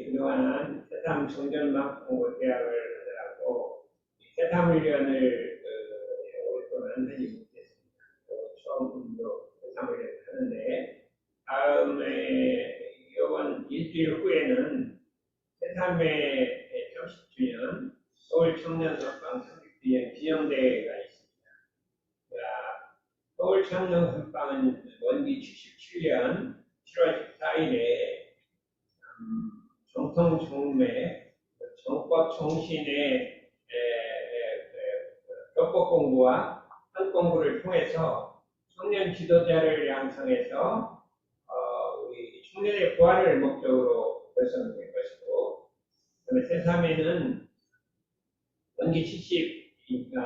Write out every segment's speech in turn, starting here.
그동안 새삼 정전망공고 대학을 하느라고 새삼훈련을 오랫동안 하지 못했습니다. 처음으로 새삼훈련을 하는데 다음에 이번 일주일 후에는 새삼의 30주년 서울 청년선방 창립기념 기념대회가 있습니다. 서울 청년선방은 원기 77년 7월 14일에 정통정매 정법 정신의 교법 공부와 한 공부를 통해서 청년 지도자를 양성해서 우리 청년의 부활을 목적으로 결성된 것이고, 그다음에 새삼에는 원기 78년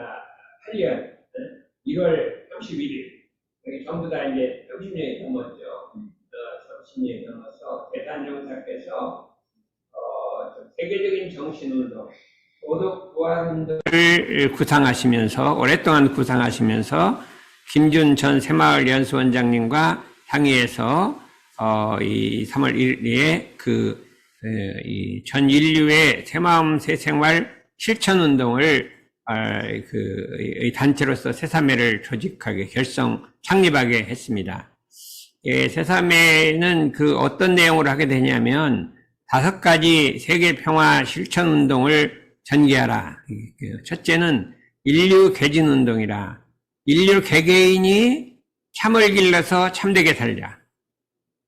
1월 31일 여기 전부 다 이제 30년이 넘었죠. 30년이 넘어서 대단용사께서 세계적인 정신운동, 도덕부활운동을 구상하시면서 오랫동안 구상하시면서 김준 전 새마을 연수원장님과 상의해서 이 3월 1일에 이 전 인류의 새마음 새생활 실천운동을 단체로서 새삼회를 조직하게 창립하게 했습니다. 예, 새삼회는 어떤 내용으로 하게 되냐면 5가지 세계평화 실천운동을 전개하라. 첫째는 인류 개진운동이라. 인류 개개인이 참을 길러서 참되게 살자.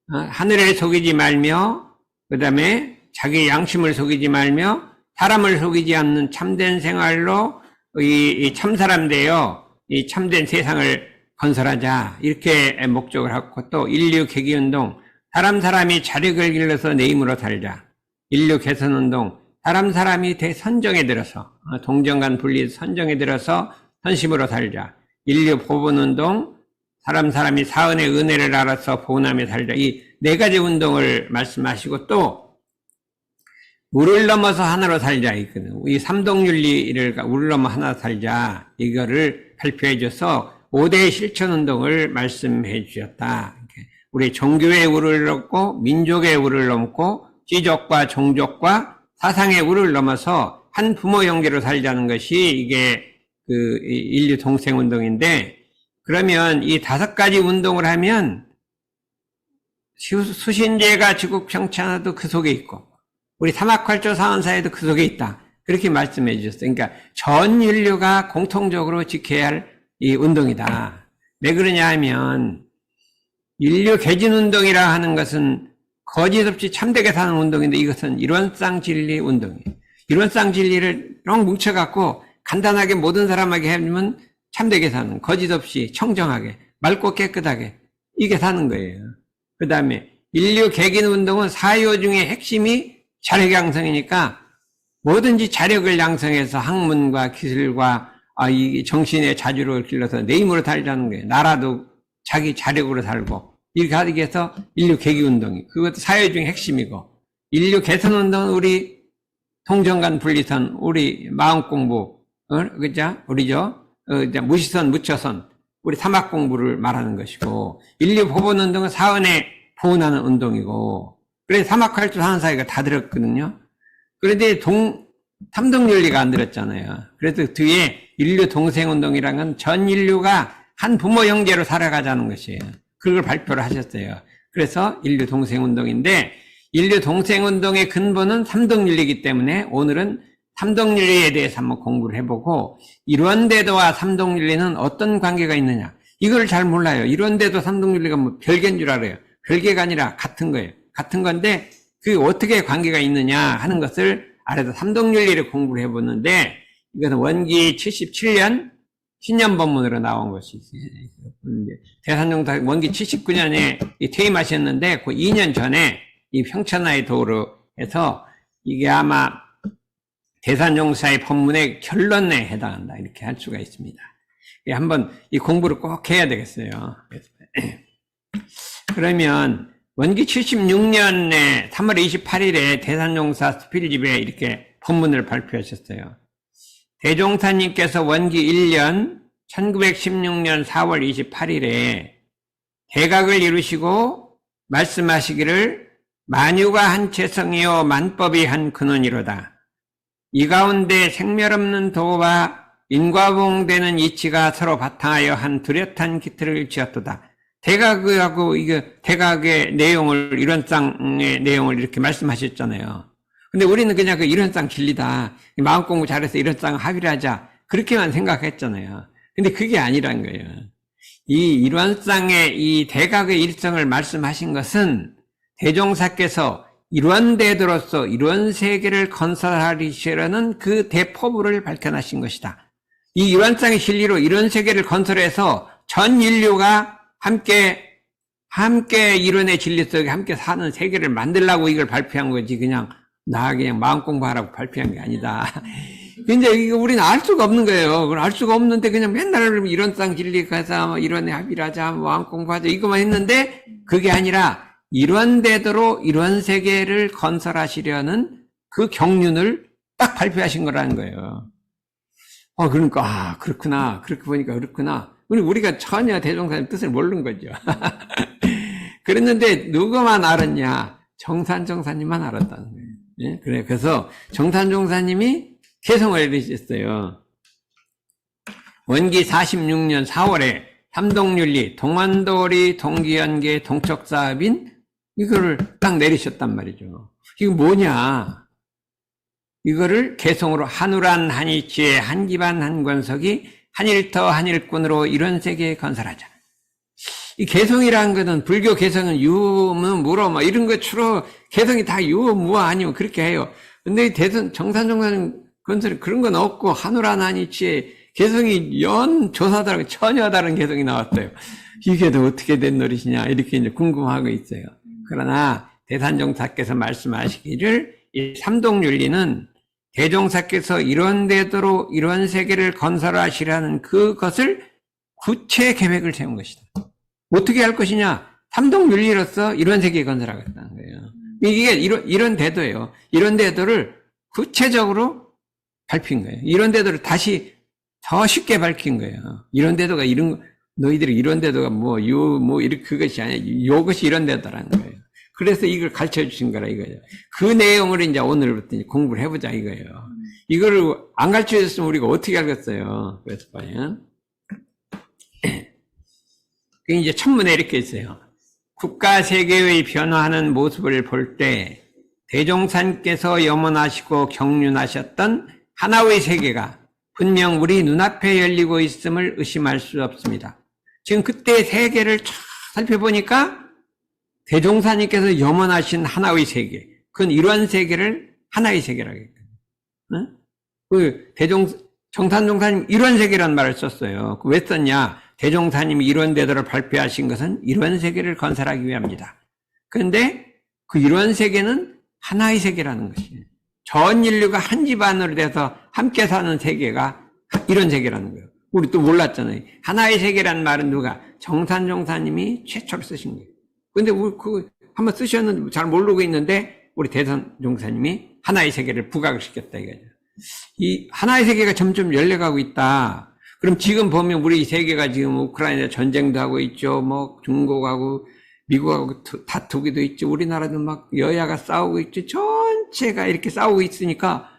하늘을 속이지 말며, 그 다음에 자기 양심을 속이지 말며, 사람을 속이지 않는 참된 생활로 이 참사람 되어 이 참된 세상을 건설하자. 이렇게 목적을 하고, 또 인류 개기운동, 사람이 자력을 길러서 내 힘으로 살자. 인류 개선운동, 사람이 대선정에 들어서 동정간 분리 선정에 들어서 선심으로 살자. 인류 보본운동, 사람이 사은의 은혜를 알아서 보남에 살자. 이 4가지 운동을 말씀하시고, 또 물을 넘어서 하나로 살자. 이 삼동윤리를 물을 넘어 하나 살자. 이거를 발표해 줘서 5대 실천운동을 말씀해 주셨다. 우리 종교의 우를 넘고 민족의 우를 넘고 지족과 종족과 사상의 우를 넘어서 한 부모 형제로 살자는 것이 이게 인류 동생운동인데, 그러면 이 5가지 운동을 하면 수신제가 지국 평창도 그 속에 있고 우리 사막활조 사원사에도 그 속에 있다. 그렇게 말씀해 주셨어요. 그러니까 전 인류가 공통적으로 지켜야 할 이 운동이다. 왜 그러냐 하면 인류 개진운동이라 하는 것은 거짓 없이 참되게 사는 운동인데, 이것은 이론상 진리 운동이에요. 이론상 진리를 쭉 뭉쳐갖고 간단하게 모든 사람에게 해주면 참되게 사는, 거짓 없이 청정하게 맑고 깨끗하게 이게 사는 거예요. 그 다음에 인류 개긴 운동은 사요 중에 핵심이 자력 양성이니까 뭐든지 자력을 양성해서 학문과 기술과 이 정신의 자주를 길러서 내 힘으로 살자는 거예요. 나라도 자기 자력으로 살고, 이렇게 하기 위해서 인류 개기운동이, 그것도 사회 중의 핵심이고, 인류 개선운동은 우리 통정간 분리선, 우리 마음공부, 그죠? 우리죠? 무시선, 무처선, 우리 사막공부를 말하는 것이고, 인류 보본운동은 사원에 보온하는 운동이고, 그래서 사막활조 사원사회가 다 들었거든요. 그런데 삼동윤리가 안 들었잖아요. 그래서 뒤에 인류 동생운동이라는 건 전 인류가 한 부모 형제로 살아가자는 것이에요. 그걸 발표를 하셨어요. 그래서 인류 동생운동인데, 인류 동생운동의 근본은 삼동윤리이기 때문에 오늘은 삼동윤리에 대해서 한번 공부를 해보고, 이론대도와 삼동윤리는 어떤 관계가 있느냐, 이걸 잘 몰라요. 이론대도 삼동윤리가 뭐 별개인 줄 알아요. 별개가 아니라 같은 거예요. 같은 건데 그게 어떻게 관계가 있느냐 하는 것을 알아서 삼동윤리를 공부를 해보는데, 이것은 원기 77년 신년법문으로 나온 것이 있어요. 대산종사 원기 79년에 퇴임하셨는데 그 2년 전에 이 평천하의 도로 해서 이게 아마 대산종사의 법문의 결론에 해당한다, 이렇게 할 수가 있습니다. 한번 이 공부를 꼭 해야 되겠어요. 그러면 원기 76년에 3월 28일에 대산종사 스피리집에 이렇게 법문을 발표하셨어요. 대종사님께서 원기 1년 1916년 4월 28일에 대각을 이루시고 말씀하시기를, 만유가 한 체성이요 만법이 한 근원이로다. 이 가운데 생멸 없는 도와 인과봉되는 이치가 서로 바탕하여 한 뚜렷한 기틀을 지었도다. 대각하고 이게 대각의 내용을 이론상의 내용을 이렇게 말씀하셨잖아요. 근데 우리는 그냥 그 이론상 진리다. 마음 공부 잘해서 이론상 합의를 하자. 그렇게만 생각했잖아요. 근데 그게 아니란 거예요. 이 이론상의 이 대각의 일성을 말씀하신 것은 대종사께서 이론대도로서 이론 세계를 건설하시려는 그 대포부를 밝혀나신 것이다. 이 이론상의 진리로 이론 세계를 건설해서 전 인류가 함께 이론의 진리 속에 함께 사는 세계를 만들라고 이걸 발표한 거지, 그냥 마음 공부하라고 발표한 게 아니다. 근데 이거 우리는 알 수가 없는 거예요. 알 수가 없는데 그냥 맨날 이론상 진리 가자, 뭐 이론에 합의를 하자, 뭐 마음 공부하자, 이거만 했는데 그게 아니라 이론대도로 이론 세계를 건설하시려는 그 경륜을 딱 발표하신 거라는 거예요. 그러니까, 그렇구나. 그렇게 보니까 그렇구나. 우리가 전혀 대종사님 뜻을 모르는 거죠. 그랬는데, 누구만 알았냐? 정산종사님만 알았다는 거예요. 예? 그래서 정산종사님이 개성을 이루셨어요. 원기 46년 4월에 삼동윤리, 동안도리, 동기연계, 동척사업인 이거를 딱 내리셨단 말이죠. 이거 뭐냐? 이거를 개성으로 한우란 한이치에 한기반 한권석이 한일터 한일꾼으로 이런 세계 건설하자. 이 개성이라는 것은 불교 개성은 무로 뭐 이런 거 주로 개성이 다 무아 아니면 그렇게 해요. 근데 정산종사님 건설이 그런 건 없고 한우란 한이치에 개성이 조사다르고 전혀 다른 개성이 나왔어요. 이게 또 어떻게 된 노릇이냐 이렇게 이제 궁금하고 있어요. 그러나 대산종사께서 말씀하시기를 이 삼동윤리는 대종사께서 이론대도로 이런 세계를 건설하시라는 그것을 구체 계획을 세운 것이다. 어떻게 할 것이냐? 삼동윤리로서 이런 세계 건설하겠다는 거예요. 이게 이런 대도예요. 이런 대도를 구체적으로 밝힌 거예요. 이런 대도를 다시 더 쉽게 밝힌 거예요. 이런 대도가 너희들이 이런 대도가 이렇게 그것이 아니야. 이것이 이런 대도라는 거예요. 그래서 이걸 가르쳐 주신 거라 이거예요. 그 내용을 이제 오늘부터 이제 공부를 해보자 이거예요. 이거를 안 가르쳐 줬으면 우리가 어떻게 알겠어요? 그래서 봐요. 이제 첫문에 이렇게 있어요. 국가 세계의 변화하는 모습을 볼 때 대종사님께서 염원하시고 경륜하셨던 하나의 세계가 분명 우리 눈앞에 열리고 있음을 의심할 수 없습니다. 지금 그때 세계를 쫙 살펴보니까 대종사님께서 염원하신 하나의 세계, 그건 이러한 세계를 하나의 세계라고 했거든요. 정산종사님 이러한 세계라는 말을 썼어요. 왜 썼냐? 대종사님이 이러한 대도를 발표하신 것은 이러한 세계를 건설하기 위함입니다. 그런데 그 이러한 세계는 하나의 세계라는 것이에요. 전 인류가 한 집안으로 돼서 함께 사는 세계가 이런 세계라는 거예요. 우리 또 몰랐잖아요. 하나의 세계라는 말은 누가? 정산종사님이 최초로 쓰신 거예요. 근데 우리 그거 한번 쓰셨는데 잘 모르고 있는데 우리 대산종사님이 하나의 세계를 부각을 시켰다 이거죠. 이 하나의 세계가 점점 열려가고 있다. 그럼 지금 보면 우리 세계가 지금 우크라이나 전쟁도 하고 있죠. 뭐 중국하고 미국하고 다투기도 있죠. 우리나라도 막 여야가 싸우고 있죠. 전체가 이렇게 싸우고 있으니까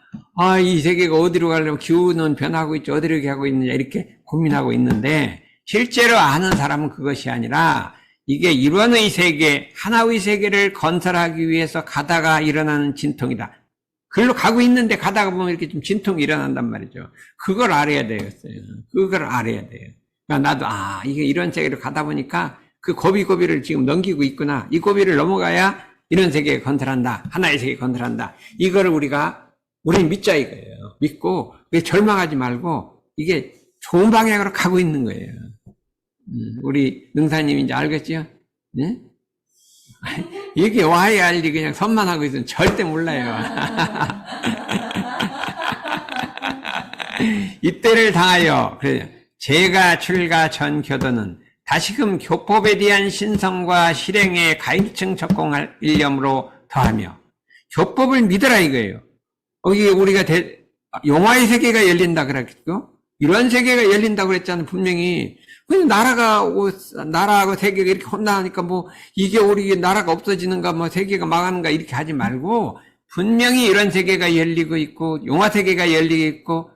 이 세계가 어디로 가려면 기후는 변하고 있죠. 어디로 가고 있느냐 이렇게 고민하고 있는데 실제로 아는 사람은 그것이 아니라 이게 일원의 세계, 하나의 세계를 건설하기 위해서 가다가 일어나는 진통이다. 그걸로 가고 있는데 가다가 보면 이렇게 좀 진통이 일어난단 말이죠. 그걸 알아야 되겠어요. 그걸 알아야 돼요. 그러니까 나도 이게 이런 세계로 가다 보니까 그 고비를 지금 넘기고 있구나. 이 고비를 넘어가야 이런 세계 건설한다. 하나의 세계 건설한다. 이거를 우리는 믿자 이거예요. 믿고 절망하지 말고 이게 좋은 방향으로 가고 있는 거예요. 우리 능사님 이제 알겠죠? 네? 이게 와야 알지 그냥 선만 하고 있으면 절대 몰라요. 이때를 당하여 제가 출가 전 교도는 다시금 교법에 대한 신성과 실행에 가입층 적공할 일념으로 더하며 교법을 믿으라 이거예요. 여기 우리가 용화의 세계가 열린다 그랬죠? 이런 세계가 열린다고 그랬잖아요. 분명히. 그냥 나라하고 세계가 이렇게 혼나니까 뭐, 이게 우리 나라가 없어지는가, 뭐, 세계가 망하는가, 이렇게 하지 말고, 분명히 이런 세계가 열리고 있고, 용화 세계가 열리고 있고,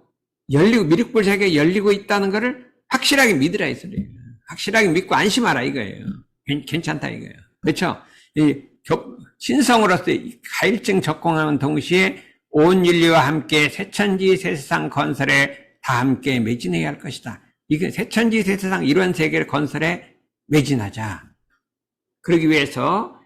미륵불 세계가 열리고 있다는 것을 확실하게 믿으라, 이 소리예요. 확실하게 믿고 안심하라, 이거예요. 괜찮다, 이거예요. 그렇죠? 신성으로서 가일증 적공하는 동시에 온 인류와 함께 새천지 새세상 건설에 다 함께 매진해야 할 것이다. 이게 새천지 새세상 이런 세계를 건설에 매진하자. 그러기 위해서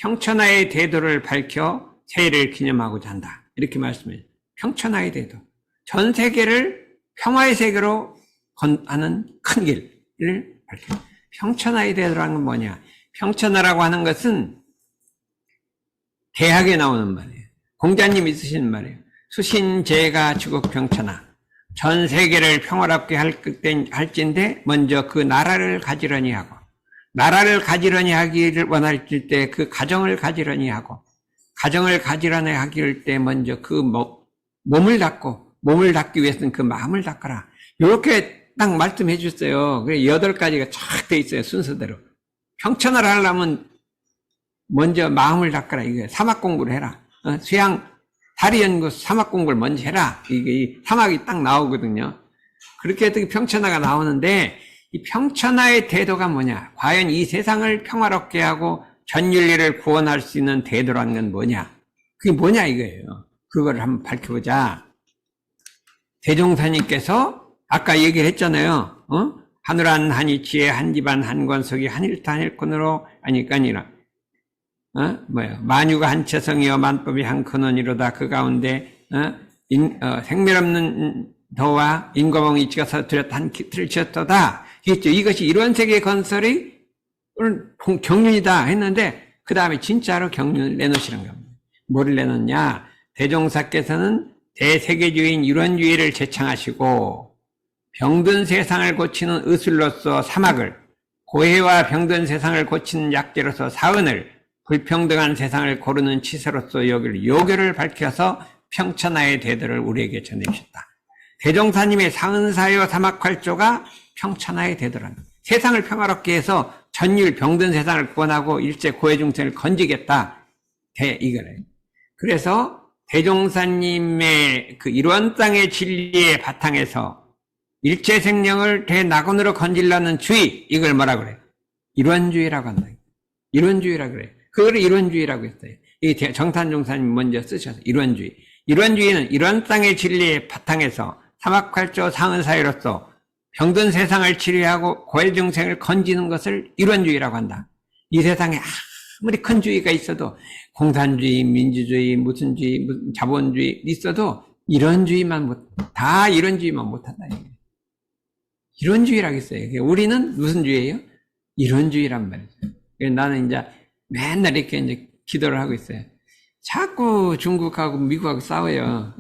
평천하의 대도를 밝혀 새해를 기념하고자 한다. 이렇게 말씀해요. 평천하의 대도. 전 세계를 평화의 세계로 하는 큰 길을 밝혀. 평천하의 대도라는 건 뭐냐? 평천하라고 하는 것은 대학에 나오는 말이에요. 공자님이 쓰시는 말이에요. 수신제가 주국평천하. 전 세계를 평화롭게 할진데 먼저 그 나라를 가지려니 하고, 나라를 가지려니 하기를 원할 때 그 가정을 가지려니 하고, 가정을 가지려니 하길 때 먼저 그 몸을 닦고, 몸을 닦기 위해서는 그 마음을 닦아라. 이렇게 딱 말씀해 주셨어요. 그래 8가지가 쫙 돼 있어요. 순서대로. 평천을 하려면 먼저 마음을 닦아라. 이게 사막 공부를 해라. 수양 다리 연구소 사막 공부를 먼저 해라. 이게 사막이 딱 나오거든요. 그렇게 해서 평천하가 나오는데, 이 평천하의 태도가 뭐냐? 과연 이 세상을 평화롭게 하고 전 인류를 구원할 수 있는 태도라는 건 뭐냐? 그게 뭐냐 이거예요. 그걸 한번 밝혀보자. 대종사님께서 아까 얘기를 했잖아요. 하늘한 한이치에 한집안 한권석이 한일타 한일권으로 아니라 만유가 한 채성이여 만법이 한 근원이로다. 그 가운데 생멸없는 도와 인과봉 이치가 서투렸다 한 틀을 지었도다. 이것이 이런 세계 건설이 경륜이다 했는데, 그 다음에 진짜로 경륜을 내놓으시는 겁니다. 뭐를 내놓냐? 대종사께서는 대세계주의인 유런주의를 제창하시고, 병든 세상을 고치는 의술로서 사막을, 고해와 병든 세상을 고치는 약재로서 사은을, 불평등한 세상을 고르는 치세로서 여길 요교를 밝혀서 평천하의 대도를 우리에게 전해주셨다. 대종사님의 사은사요 사막활조가 평천하의 대도라는, 세상을 평화롭게 해서 전율 병든 세상을 구원하고 일제 고해중생을 건지겠다. 이거래요. 그래서 대종사님의 그 이런 땅의 진리의 바탕에서 일체 생명을 대낙원으로 건질라는 주의, 이걸 뭐라 그래요? 일원주의라고 한다. 일원주의라고 그래요. 그걸 일원주의라고 했어요. 이 정탄종사님 먼저 쓰셔서 일원주의. 일원주의는 이런 땅의 진리의 바탕에서 사막활조 사은사회로서 병든 세상을 치료하고 고해중생을 건지는 것을 일원주의라고 한다. 이 세상에 아무리 큰 주의가 있어도 공산주의, 민주주의, 무슨 자본주의 있어도 다 이런주의만 못한다. 이런주의라고 했어요. 우리는 무슨 주의예요? 이런주의란 말이죠. 나는 이제 맨날 이렇게 이제 기도를 하고 있어요. 자꾸 중국하고 미국하고 싸워요.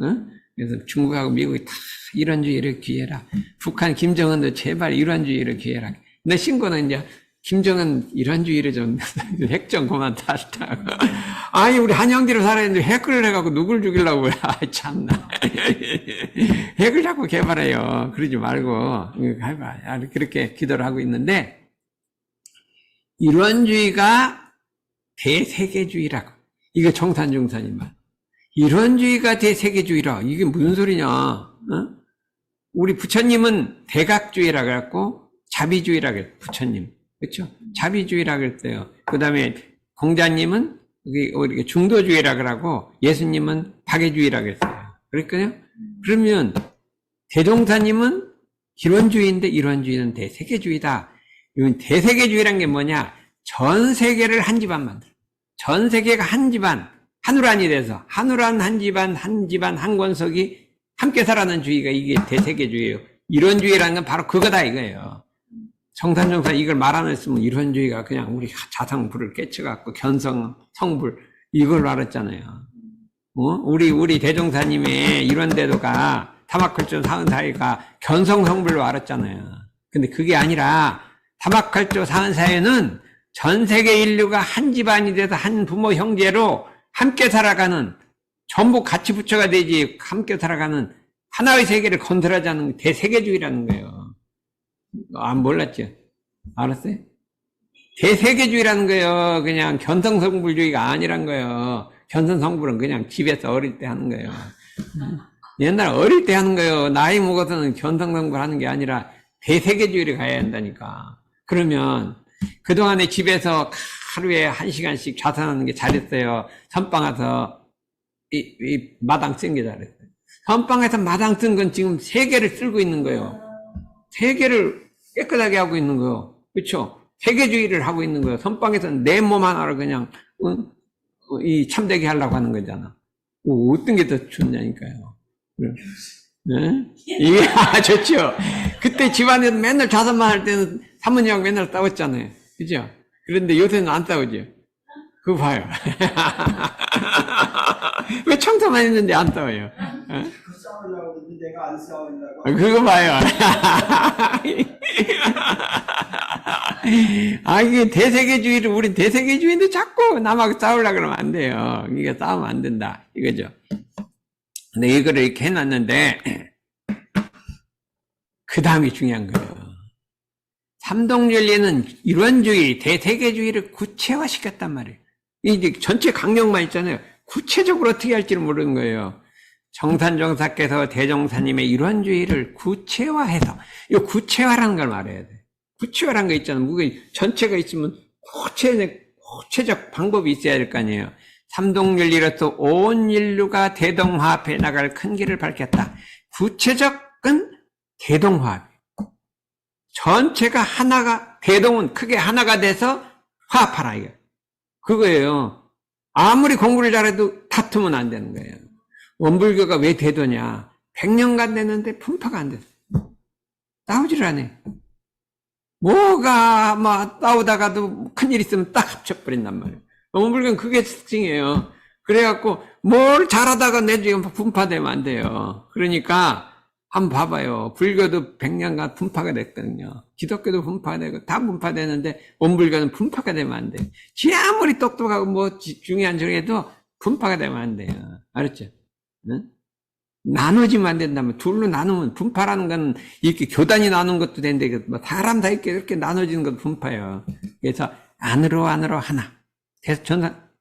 그래서 중국하고 미국이 다 이런주의를 기해라. 북한 김정은도 제발 이런주의를 기해라. 내 신고는 이제 김정은 이런주의를 좀 핵 좀 그만 타시라고. 아니 우리 한영대로 살아있는데 핵을 해갖고 누굴 죽이려고 그래. 참나. 핵을 자꾸 개발해요. 그러지 말고 해봐. 그렇게 기도를 하고 있는데, 이런주의가 대세계주의라고. 이게 정탄종사님 말. 이런주의가 대세계주의라. 이게 무슨 소리냐? 우리 부처님은 대각주의라 그랬고 자비주의라 그랬어요. 부처님. 그렇죠? 자비주의라 그랬어요. 그 다음에 공자님은 우리 중도주의라 그러고 예수님은 박애주의라 그랬어요. 그랬거든요? 그러면 대종사님은 기론주의인데 이런주의는 대세계주의다. 이건 대세계주의란 게 뭐냐? 전 세계를 한 집안 만들어. 전 세계가 한 집안, 한우란이 돼서 한우란 한 집안 한 권석이 함께 살아가는 주의가 이게 대세계주의예요. 이런주의라는 건 바로 그거다 이거예요. 정산정사 이걸 말 안 했으면 이런주의가 그냥 우리 자성불을 깨쳐갖고 견성, 성불 이걸 알았잖아요. 우리 대종사님의 이런 대도가 타막칼조 사은사회가 견성, 성불로 알았잖아요. 근데 그게 아니라 타막칼조 사은사회는 전 세계 인류가 한 집안이 돼서 한 부모 형제로 함께 살아가는, 전부 같이 부처가 되지 함께 살아가는 하나의 세계를 건설하자는 대세계주의라는 거예요. 몰랐죠? 알았어요? 대세계주의라는 거예요. 그냥 견성성불주의가 아니란 거예요. 견성성불은 그냥 집에서 어릴 때 하는 거예요. 옛날 어릴 때 하는 거예요. 나이 먹어서는 견성성불 하는 게 아니라 대세계주의를 가야 한다니까. 그러면 그동안에 집에서 하루에 1시간씩 좌선하는 게 잘했어요. 선방 와서 이 마당 쓴 게 잘했어요. 선방에서 마당 쓴 건 지금 3개를 쓸고 있는 거예요. 3개를 깨끗하게 하고 있는 거예요. 그렇죠? 세계주의를 하고 있는 거예요. 선방에서는 내 몸 하나를 그냥 이 참되게 하려고 하는 거잖아. 어떤 게 더 좋냐니까요. 네? 이게 좋죠. 그때 집안에서 맨날 좌선만 할 때는 사모님하고 맨날 싸웠잖아요. 그죠? 그런데 요새는 안 싸우죠. 그거 봐요. 왜 청소만 했는데 안 싸워요? 싸우려고 했는데 내가 안 싸우려고. 그거 봐요. 이게 대세계주의를, 우리 대세계주의인데 자꾸 남하고 싸우려고 그러면 안 돼요. 이게 싸우면 안 된다. 이거죠. 근데 이거를 이렇게 해놨는데, 그 다음이 중요한 거예요. 삼동윤리는 이론주의, 대세계주의를 구체화시켰단 말이에요. 이제 전체 강령만 있잖아요. 구체적으로 어떻게 할지를 모르는 거예요. 정산정사께서 대종사님의 이론주의를 구체화해서, 이 구체화라는 걸 말해야 돼. 구체화라는 거 있잖아요. 그게 전체가 있으면 구체적 방법이 있어야 될 거 아니에요. 삼동윤리로서 온 인류가 대동화합해 나갈 큰 길을 밝혔다. 구체적은 대동화합. 전체가 하나가, 대동은 크게 하나가 돼서 화합하라, 이거. 그거예요. 아무리 공부를 잘해도 다투면 안 되는 거예요. 원불교가 왜 대도냐? 100년간 됐는데 분파가 안 됐어. 싸우지를 안 해. 뭐가, 싸우다가도 큰일 있으면 딱 합쳐버린단 말이에요. 원불교는 그게 특징이에요. 그래갖고, 뭘 잘하다가 내주면 분파되면 안 돼요. 그러니까, 한번 봐봐요. 불교도 100년간 분파가 됐거든요. 기독교도 분파가 되고, 다 분파되는데, 원불교는 분파가 되면 안 돼요. 지 아무리 똑똑하고 중요한 중에도 분파가 되면 안 돼요. 알았죠? 응? 나누지면 안 된다면, 둘로 나누면, 분파라는 건 이렇게 교단이 나눈 것도 되는데, 사람 다 이렇게 나눠지는 것도 분파예요. 그래서, 안으로 하나.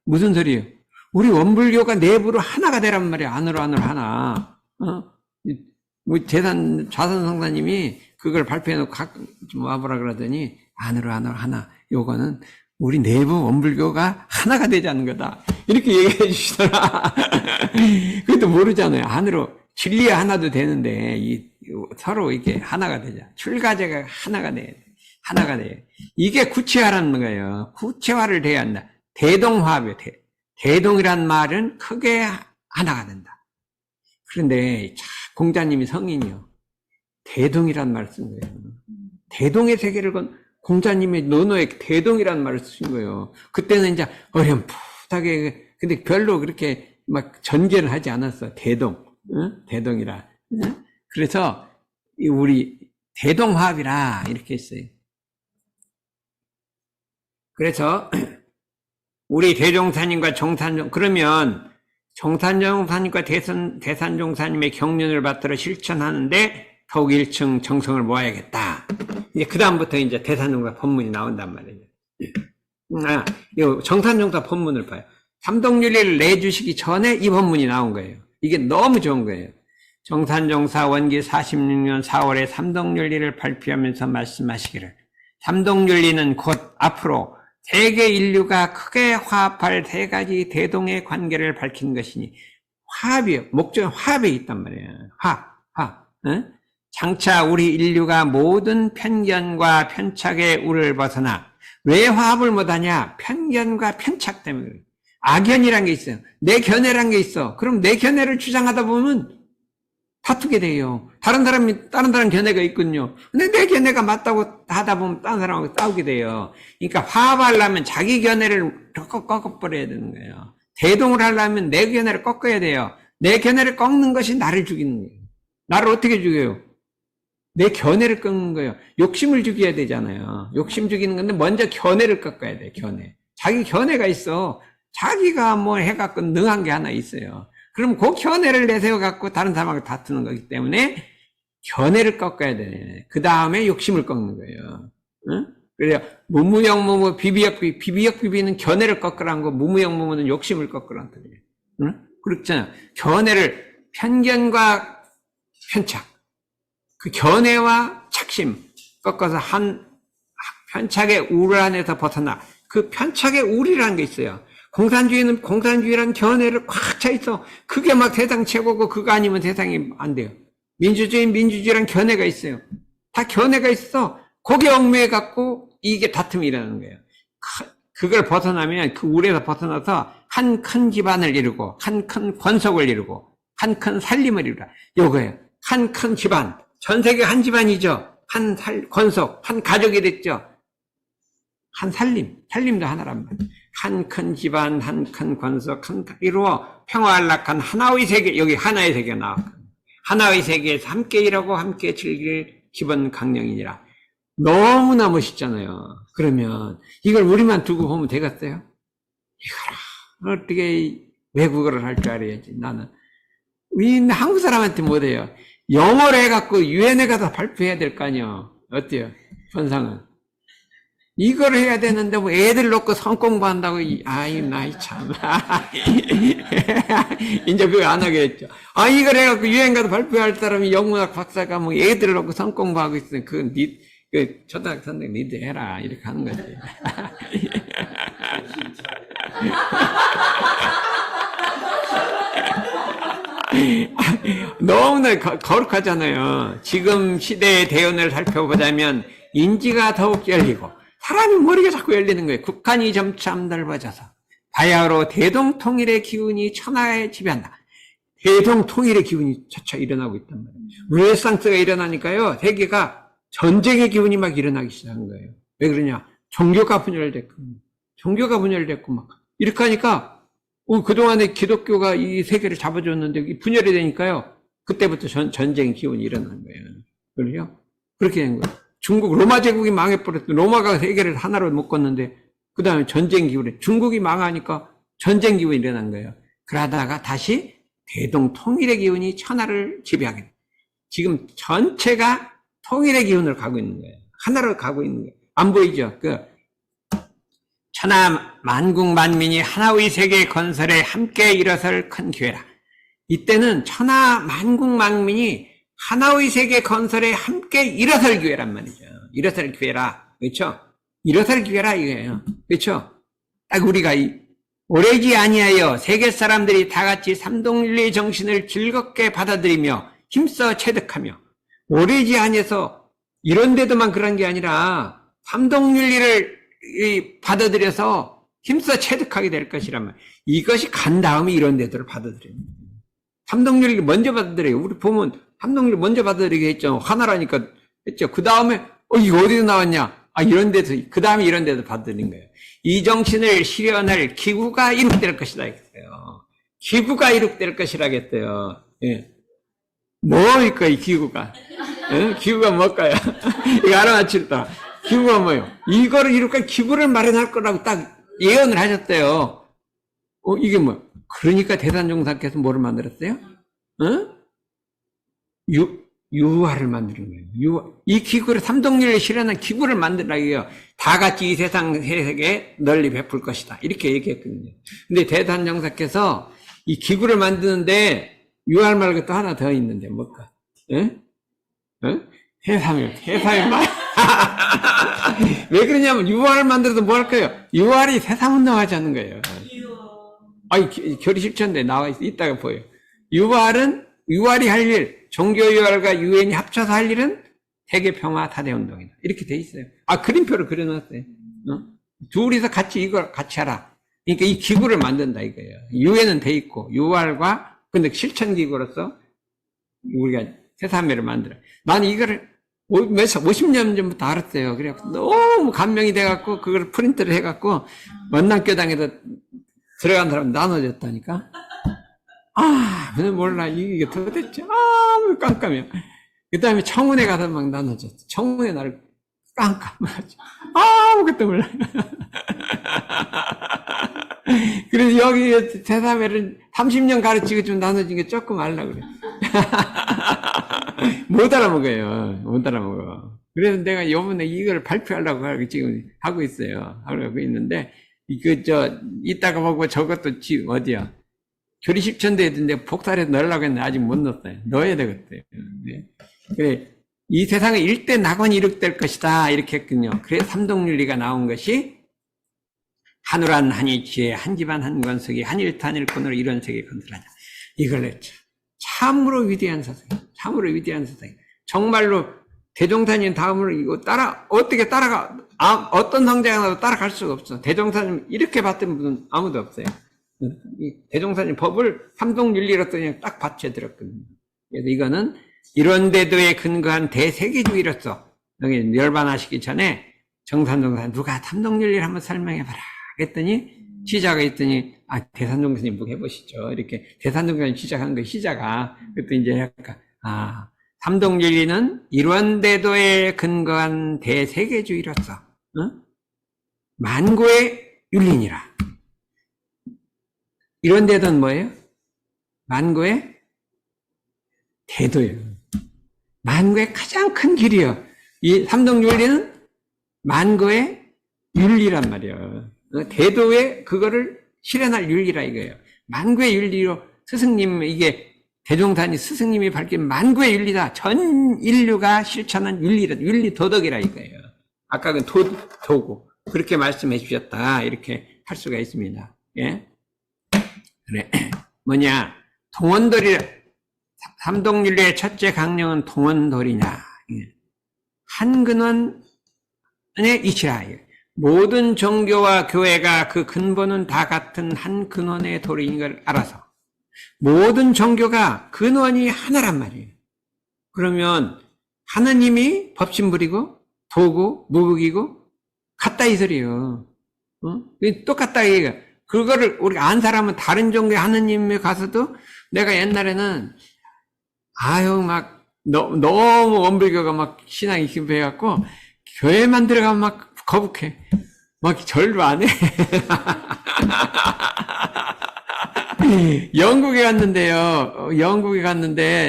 무슨 소리예요? 우리 원불교가 내부로 하나가 되란 말이에요. 안으로 하나. 좌선 성사님이 그걸 발표해놓고 좀 와보라 그러더니, 안으로 하나. 요거는 우리 내부 원불교가 하나가 되자는 거다. 이렇게 얘기해 주시더라. 그것도 모르잖아요. 안으로, 진리야 하나도 되는데, 서로 이게 하나가 되자. 출가제가 하나가 돼야 돼. 하나가 돼. 이게 구체화라는 거예요. 구체화를 돼야 한다. 대동화합이에요. 대동이란 말은 크게 하나가 된다. 그런데, 공자님이 성인이요. 대동이란 말을 쓴 거예요. 대동의 세계를 공자님의 논어에 대동이란 말을 쓰신 거예요. 그때는 이제 어렴풋하게, 근데 별로 그렇게 전개를 하지 않았어. 대동. 응? 대동이라. 응? 그래서, 우리 대동화합이라, 이렇게 했어요. 그래서, 우리 대종사님과 그러면, 정산종사님과 대산종사님의 경륜을 받들어 실천하는데 더욱 일층 정성을 모아야겠다. 이제 그다음부터 이제 대산종사 법문이 나온단 말이에요. 이 정산종사 법문을 봐요. 삼동윤리를 내주시기 전에 이 법문이 나온 거예요. 이게 너무 좋은 거예요. 정산종사 원기 46년 4월에 삼동윤리를 발표하면서 말씀하시기를, 삼동윤리는 곧 앞으로 세계 인류가 크게 화합할 3가지 대동의 관계를 밝힌 것이니, 화합이요. 목적은 화합에 있단 말이에요. 화합. 응? 장차 우리 인류가 모든 편견과 편착의 우를 벗어나, 왜 화합을 못하냐? 편견과 편착 때문에. 악견이란 게 있어요. 내 견해란 게 있어. 그럼 내 견해를 주장하다 보면 다투게 돼요. 다른 사람 견해가 있군요. 근데 내 견해가 맞다고 하다 보면 다른 사람하고 싸우게 돼요. 그러니까 화합하려면 자기 견해를 꺾어버려야 되는 거예요. 대동을 하려면 내 견해를 꺾어야 돼요. 내 견해를 꺾는 것이 나를 죽이는 거예요. 나를 어떻게 죽여요? 내 견해를 꺾는 거예요. 욕심을 죽여야 되잖아요. 욕심 죽이는 건데 먼저 견해를 꺾어야 돼. 견해. 자기 견해가 있어. 자기가 해갖고 능한 게 하나 있어요. 그럼 그 견해를 내세워 갖고 다른 사람하고 다투는 거기 때문에 견해를 꺾어야 돼. 그 다음에 욕심을 꺾는 거예요. 응? 그래요. 무무영무무 비비역비비. 비비역비비는 견해를 꺾으라는 거, 무무영무무는 욕심을 꺾으라는 거예요. 응? 그렇잖아요. 견해를 편견과 편착, 그 견해와 착심 꺾어서 한 편착의 우울 안에서 벗어나. 그 편착의 우울이라는 게 있어요. 공산주의는 공산주의라는 견해를 꽉 차 있어. 그게 막 세상 최고고 그거 아니면 세상이 안 돼요. 민주주의라는 견해가 있어요. 다 견해가 있어. 거기에 얽매여 갖고 이게 다툼이 일어나는 거예요. 그걸 벗어나면 그 우울에서 벗어나서 한 큰 집안을 이루고 한 큰 권속을 이루고 한 큰 살림을 이루라. 요거예요. 한 큰 집안. 전 세계 한 집안이죠. 한 권속, 한 가족이 됐죠. 한 살림도 하나란 말이에요. 한 큰 집안, 한 큰 권속, 이루어 평화안락한 하나의 세계, 여기 하나의 세계가 나왔고 하나의 세계에서 함께 일하고 함께 즐길 기본 강령이니라. 너무나 멋있잖아요. 그러면 이걸 우리만 두고 보면 되겠어요? 이거라. 어떻게 외국어를 할 줄 알아야지. 나는 우리 한국 사람한테 못해요. 영어로 해갖고 유엔에 가서 발표해야 될 거 아니에요. 어때요? 현상은 이걸 해야 되는데 뭐 애들 놓고 성공부한다고. 아이 나이 참. 이제 그거 안 하겠죠. 이걸 해갖고 유엔 가서 발표할 사람이 영문학 박사가 뭐 애들을 놓고 성공부하고 있으면 그 초등학생 선생 니들 해라 이렇게 하는 거지. 너무나 거룩하잖아요. 지금 시대의 대운을 살펴보자면 인지가 더욱 열리고 사람이 머리가 자꾸 열리는 거예요. 국한이 점차 넓어져서 바야흐로 대동통일의 기운이 천하에 지배한다. 대동통일의 기운이 차차 일어나고 있단 말이에요. 르네상스가 일어나니까요, 세계가 전쟁의 기운이 막 일어나기 시작한 거예요. 왜 그러냐? 종교가 분열됐고 막 이렇게 하니까 그동안에 기독교가 이 세계를 잡아줬는데 분열이 되니까요, 그때부터 전쟁의 기운이 일어난 거예요. 그렇죠? 그렇게 된 거예요. 중국 로마 제국이 망해버렸어. 로마가 세계를 하나로 묶었는데 그 다음에 전쟁 기운에 중국이 망하니까 전쟁 기운이 일어난 거예요. 그러다가 다시 대동통일의 기운이 천하를 지배하게 돼요. 지금 전체가 통일의 기운을 가고 있는 거예요. 하나로 가고 있는 거예요. 안 보이죠? 천하 만국 만민이 하나의 세계 건설에 함께 일어설 큰 기회라. 이때는 천하 만국 만민이 하나의 세계 건설에 함께 일어설 기회란 말이죠. 일어설 기회라. 그렇죠? 일어설 기회라 이거예요. 그렇죠? 딱 우리가 오래지 아니하여 세계 사람들이 다 같이 삼동윤리 정신을 즐겁게 받아들이며 힘써 체득하며, 오래지 아니해서 이런 데도만 그런 게 아니라 삼동윤리를 받아들여서 힘써 체득하게 될 것이란 말이에요. 이것이 간 다음에 이런 데들을 받아들여요. 삼동윤리를 먼저 받아들여요. 우리 보면 삼동률 먼저 받아들이게 했죠. 하나라니까 했죠. 그 다음에 이거 어디서 나왔냐? 이런 데서, 그 다음에 이런 데서 받아들인 거예요. 이 정신을 실현할 기구가 이룩될 것이다 했어요. 기구가 이룩될 것이라겠어요. 예. 뭐일까 이 기구가? 예? 기구가 뭘까요? 이거 알아맞힐다. 기구가 뭐예요? 이거를 이룩할 기구를 마련할 거라고 딱 예언을 하셨대요. 이게 뭐야? 그러니까 대산종사께서 뭐를 만들었어요? 유화를 만드는 거예요. 이 기구를, 삼동률을 실현한 기구를 만들라고 해요. 다 같이 이 세상 세계에 널리 베풀 것이다. 이렇게 얘기했거든요. 근데 대산종사께서 이 기구를 만드는데 유화 말고 또 하나 더 있는데 뭘까? 해삼일 말. 왜 그러냐면 유화를 만들어서 뭐 할까요? 유화리 세상운동 하지 않는 거예요. 결의 실천대 나와 있다가 보여요. 유활이 할 일, 종교유활과 유엔이 합쳐서 할 일은 세계평화 다대운동이다. 이렇게 돼 있어요. 그림표를 그려놨어요. 둘이서 이걸 같이 하라. 그러니까 이 기구를 만든다 이거예요. 유엔은 돼 있고, 유활과, 근데 실천기구로서 우리가 세상회를 만들어. 나는 이거를 50년 전부터 알았어요. 그래갖고 너무 감명이 돼갖고, 그걸 프린트를 해갖고, 원남교당에다 들어간 사람 나눠줬다니까? 그냥 몰라. 이게 도대체, 깜깜해요. 그 다음에 청운에 가서 막 나눠줬어. 청운에 나를 깜깜하지. 아무것도 몰라. 그래서 여기 대사회를 30년 가르치고 좀 나눠진 게 조금 알려고 그래. 못 알아먹어요. 못 알아먹어. 그래서 내가 요번에 이걸 발표하려고 지금 하고 있어요. 하고 있는데, 이따가 보고 저것도 어디야. 교리십천대에 있는데 복사해서 넣으려고 했는데 아직 못 넣었어요. 넣어야 되겠대요. 네. 그래, 이 세상에 일대 낙원이 이룩될 것이다. 이렇게 했군요. 그래서 삼동윤리가 나온 것이 한우란 한이치에 한집안 한권석이 한일타 한일권으로 이런 세계 건설하자. 이걸 했죠. 참으로 위대한 사상. 참으로 위대한 사상. 정말로 대종사님 다음으로 이거 어떻게 따라가, 어떤 성장이 나도 따라갈 수가 없어. 대종사님 이렇게 봤던 분은 아무도 없어요. 이 대종사님 법을 삼동윤리로 그냥 딱 받쳐들었거든요. 그래서 이거는 이런 데도에 근거한 대세계주의로서, 여기 열반하시기 전에 정산동사 누가 삼동윤리를 한번 설명해봐라. 했더니, 시작을 했더니, 대산동 스님 뭐 해보시죠. 이렇게 대산동사님 시작한 거, 시작아. 그랬더니 이제 약간, 삼동윤리는 이런 데도에 근거한 대세계주의로서, 만고의 윤리니라. 이런 데도는 뭐예요? 만고의 대도예요. 만고의 가장 큰 길이요. 이 삼동윤리는 만고의 윤리란 말이에요. 대도의 그거를 실현할 윤리라 이거예요. 만고의 윤리로 스승님, 이게 대종단이 스승님이 밝힌 만고의 윤리다. 전 인류가 실천한 윤리라, 윤리 도덕이라 이거예요. 아까 그 도구. 그렇게 말씀해 주셨다. 이렇게 할 수가 있습니다. 예? 그래. 뭐냐. 동원돌이, 삼동윤리의 첫째 강령은 동원돌이냐. 한 근원에 이치라. 모든 종교와 교회가 그 근본은 다 같은 한 근원의 돌인 걸 알아서. 모든 종교가 근원이 하나란 말이에요. 그러면 하느님이 법신불이고 도구, 무극이고 같다 이 소리예요. 똑같다 이거. 그거를 우리가 안 사람은 다른 종교의 하느님에 가서도 내가 옛날에는 막 너무 원불교가 막 신앙이 깊어해갖고 교회만 들어가면 막 거북해. 막 절도 안 해. 영국에 갔는데,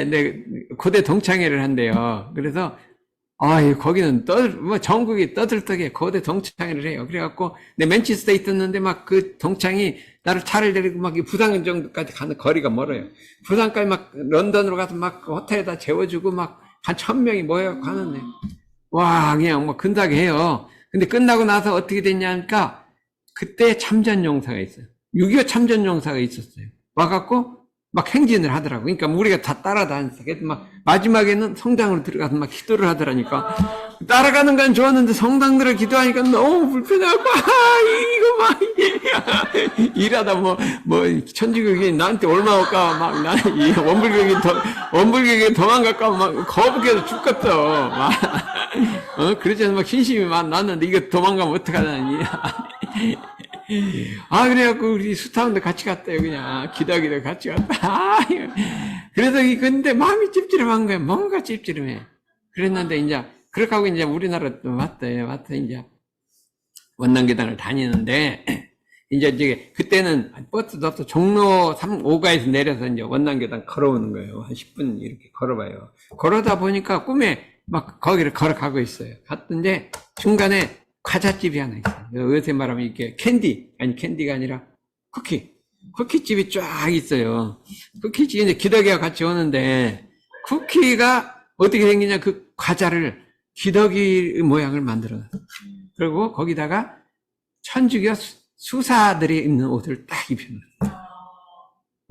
내 고대 동창회를 한대요. 그래서, 거기는 전국이 떠들떡해. 고대 동창회를 해요. 그래갖고, 내 맨체스터에 있었는데, 막 그 동창이 나를 차를 데리고 막 부산 정도까지 가는 거리가 멀어요. 부산까지 막 런던으로 가서 막 호텔에다 재워주고 막 한 1000명이 모여갖고 하는데, 와, 그냥 뭐 근사하게 해요. 근데 끝나고 나서 어떻게 됐냐니까, 그때 참전용사가 있어요. 6.25 참전용사가 있었어요. 와갖고, 막 행진을 하더라고. 그러니까 우리가 다 따라다녔어. 그래서 막, 마지막에는 성당으로 들어가서 막 기도를 하더라니까. 따라가는 건 좋았는데 성당 들어 기도하니까 너무 불편해갖고, 이거 막, 일하다 천주교이 나한테 얼마 올까, 막, 나는 이 원불교이 도망갈까, 막, 거북해서 죽겠어. 막, 그러지 막 신심이 막 났는데, 이거 도망가면 어떡하냐니. 그래갖고 우리 수타운도 같이 갔대요. 그냥 기다기도 같이 갔다. 그래서 근데 마음이 찝찝한 거야. 뭔가 찝찝해. 그랬는데 이제 그렇게 하고 이제 우리나라 또 왔대요. 이제 원남계단을 다니는데 이제 그때는 버스도 없어. 종로 5가에서 내려서 이제 원남계단 걸어오는 거예요. 한 10분 이렇게 걸어봐요. 걸어다 보니까 꿈에 막 거기를 걸어가고 있어요. 갔는데 중간에 과자집이 하나 있어요. 요새 말하면 이게 캔디가 아니라 쿠키집이 쫙 있어요. 쿠키집이 이제 기덕이와 같이 오는데, 쿠키가 어떻게 생기냐, 그 과자를 기덕이 모양을 만들어. 그리고 거기다가 천주교 수사들이 입는 옷을 딱 입혀놔.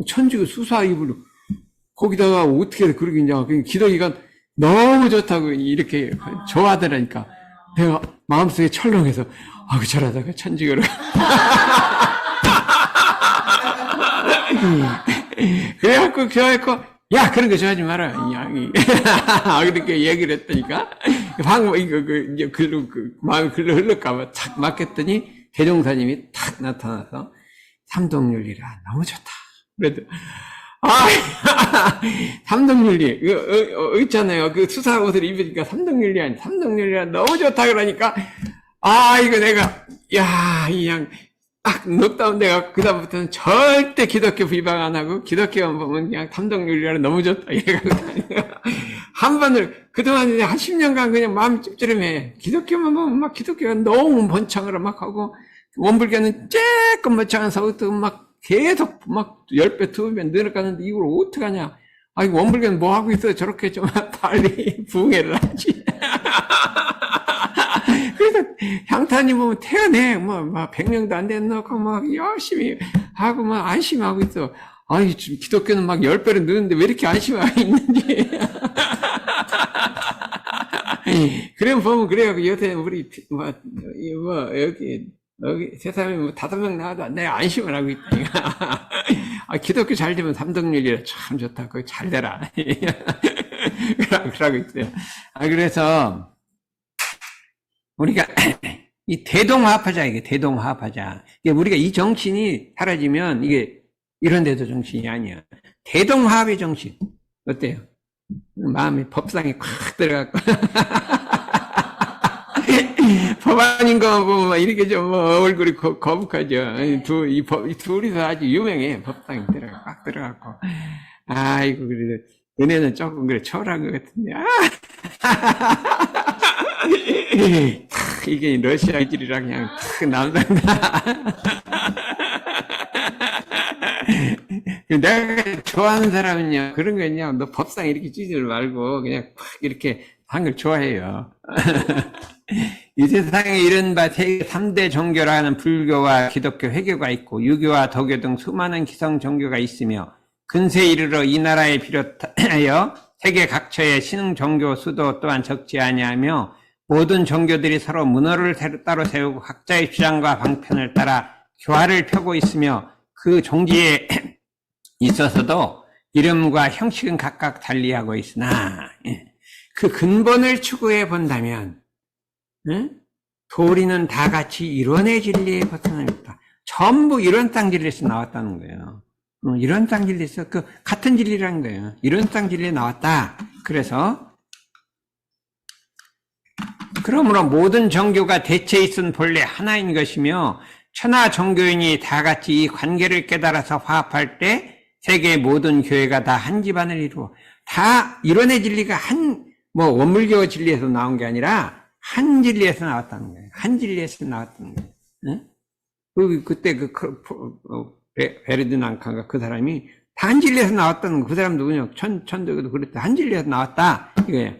천주교 수사 입으로. 거기다가 어떻게 그러게 있냐. 기덕이가 너무 좋다고 이렇게 좋아하더라니까. 내가 마음속에 철렁해서 저러다가 천주교로 그래갖고 야 그런 거 좋아하지 마라 그렇게 얘기를 했더니까 방금 이제 마음이 글로 흘러가면 탁 맡겼더니 대종사님이 탁 나타나서 삼동윤리라 너무 좋다. 그래도 삼동윤리, 있잖아요. 그 수사 옷을 입으니까 삼동윤리라 너무 좋다 그러니까, 이거 내가, 이 양, 딱 넉다운 돼가 그다음부터는 절대 기독교 비방 안 하고 기독교만 보면 그냥 탐정윤리라 너무 좋다 이래가지고 한 번을 그동안 이제 한 10년간 그냥 마음이 찝찝해. 기독교만 보면 막 기독교가 너무 번창을 막 하고 원불교는 쬐끔 번창해서 막 계속 막 10배, 2배 늘어가는데 이걸 어떡하냐. 아, 이 원불교는 뭐 하고 있어? 저렇게 좀 빨리 부흥회를 하지. 그래서 향탄이 보면 태어내. 막 100명도 안 됐놓고 막 열심히 하고 막 안심하고 있어. 아니, 기독교는 막 10배로 느는데 왜 이렇게 안심하고 있는지. 그래 보면 그래요. 요새 우리, 여기 세상에 5명 나와도 내가 안심을 하고 있다. 아, 기독교 잘 되면 삼덕윤리라 참 좋다. 그거 잘 되라. 그러고 있어요. 아, 그래서, 우리가, 이 대동화합하자, 이게 대동화합하자. 이게 우리가 이 정신이 사라지면 이게 이런 데도 정신이 아니야. 대동화합의 정신. 어때요? 마음이 법상에 콱 들어갔고. 법안인 거 보면 이렇게 좀 얼굴이 거북하죠. 이 둘이서 아주 유명해. 법상에 꽉 들어갔고. 아이고, 그래도 은혜는 조금 그래 초라한 것 같은데. 이게 러시아인들이랑 그냥 남산다. 내가 좋아하는 사람은요, 그런 거 그냥 너 법상 이렇게 찌질 말고 그냥 팍 이렇게 한 걸 좋아해요. 이 세상에 이른바 세계 3대 종교라 하는 불교와 기독교, 회교가 있고 유교와 도교 등 수많은 기성 종교가 있으며 근세에 이르러 이 나라에 비롯하여 세계 각처의 신흥 종교 수도 또한 적지 아니하며 모든 종교들이 서로 문호를 따로 세우고 각자의 주장과 방편을 따라 교화를 펴고 있으며 그 종지에 있어서도 이름과 형식은 각각 달리하고 있으나 그 근본을 추구해 본다면 도리는 다 같이 이론의 진리에 벗어납니다. 전부 이론 땅 진리에서 나왔다는 거예요. 이론 땅 진리에서 그 같은 진리라는 거예요. 이론 땅 진리에 나왔다. 그래서 그러므로 모든 종교가 대체 있은 본래 하나인 것이며 천하 종교인이 다 같이 이 관계를 깨달아서 화합할 때 세계의 모든 교회가 다 한 집안을 이루어 다 이론의 진리가 원불교 진리에서 나온 게 아니라 한 진리에서 나왔다는 거예요. 한 진리에서 나왔다는 거예요. 응? 그때 베르디난카가 그 사람이 다 한 진리에서 나왔다는 거. 그 사람 누구냐? 천도교도 그랬다. 한 진리에서 나왔다. 이거예요.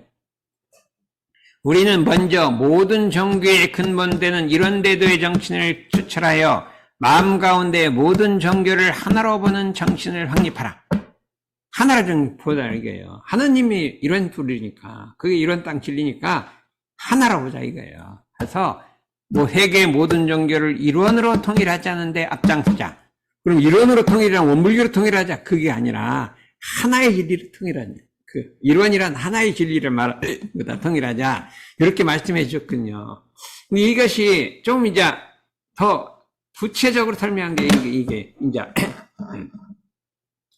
우리는 먼저 모든 종교의 근본되는 이론대도의 정신을 추출하여 마음 가운데 모든 종교를 하나로 보는 정신을 확립하라. 하나로 좀 보자 이거예요. 하나님이 이런 둘이니까 그게 이런 땅 진리니까 하나로 보자 이거예요. 그래서 세계 모든 종교를 이론으로 통일하자는데 앞장서자. 그럼 이론으로 통일하면 원불교로 통일하자. 그게 아니라 하나의 진리를 통일하자. 그 이론이란 하나의 진리를 말하다 통일하자. 이렇게 말씀해 주셨군요. 이것이 좀 이제 더 구체적으로 설명한 게 이게 이제